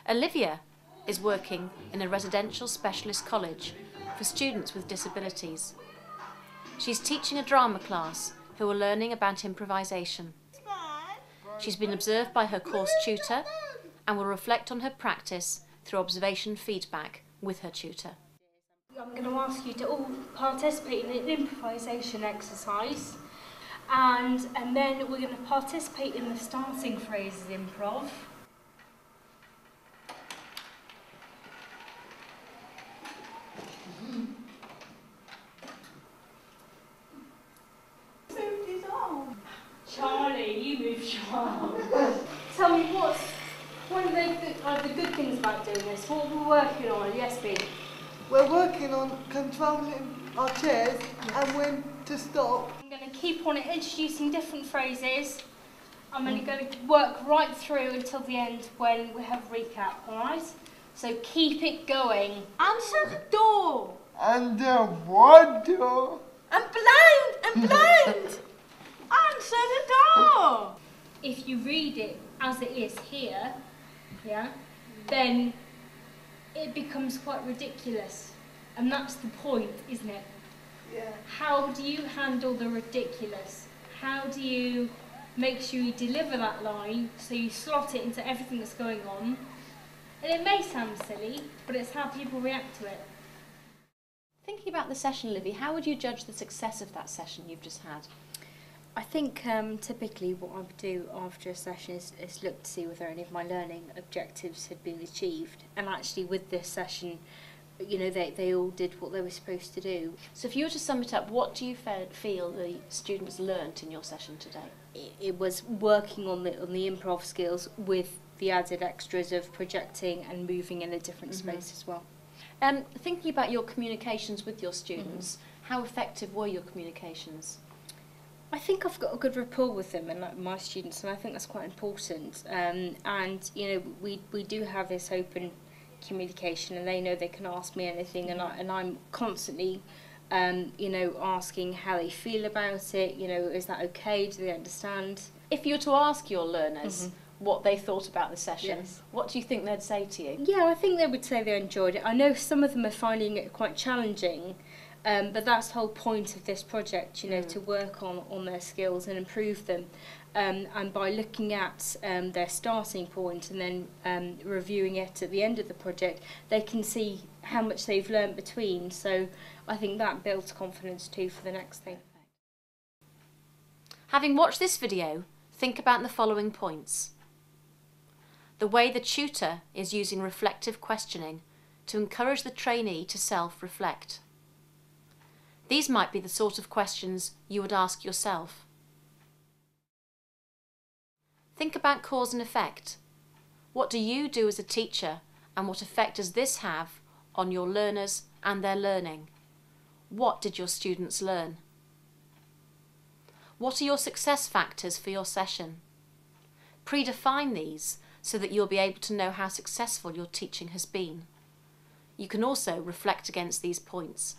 Olivia is working in a residential specialist college for students with disabilities. She's teaching a drama class who are learning about improvisation. She's been observed by her course tutor and will reflect on her practice through observation feedback with her tutor. I'm going to ask you to all participate in an improvisation exercise, and then we're going to participate in the starting phrases improv. Charlie, you move your arm. Tell me what's one of the good things about doing this? What we're working on, yes, B? We're working on controlling our chairs and when to stop. I'm going to keep on introducing different phrases. I'm only going to work right through until the end when we have a recap, alright? So keep it going. Answer the door. Under what door? I'm blind. Answer the door. If you read it as it is here, yeah, then it becomes quite ridiculous. And that's the point, isn't it? Yeah. How do you handle the ridiculous? How do you make sure you deliver that line so you slot it into everything that's going on? And it may sound silly, but it's how people react to it. Thinking about the session, Livy, how would you judge the success of that session you've just had? I think typically what I would do after a session is look to see whether any of my learning objectives had been achieved. And actually with this session, you know, they all did what they were supposed to do. So if you were to sum it up, what do you feel the students learnt in your session today? It was working on the improv skills with the added extras of projecting and moving in a different space as well. Thinking about your communications with your students, how effective were your communications? I think I've got a good rapport with them and my students, and I think that's quite important. And you know, we do have this open communication, and they know they can ask me anything, and I'm constantly, you know, asking how they feel about it. You know, is that okay? Do they understand? If you were to ask your learners what they thought about the session, Yes. what do you think they'd say to you? Yeah, I think they would say they enjoyed it. I know some of them are finding it quite challenging. But that's the whole point of this project, you know, to work on their skills and improve them. And by looking at their starting point and then reviewing it at the end of the project, they can see how much they've learnt between. So I think that builds confidence too for the next thing. Having watched this video, think about the following points. The way the tutor is using reflective questioning to encourage the trainee to self-reflect. These might be the sort of questions you would ask yourself. Think about cause and effect. What do you do as a teacher, and what effect does this have on your learners and their learning? What did your students learn? What are your success factors for your session? Predefine these so that you'll be able to know how successful your teaching has been. You can also reflect against these points.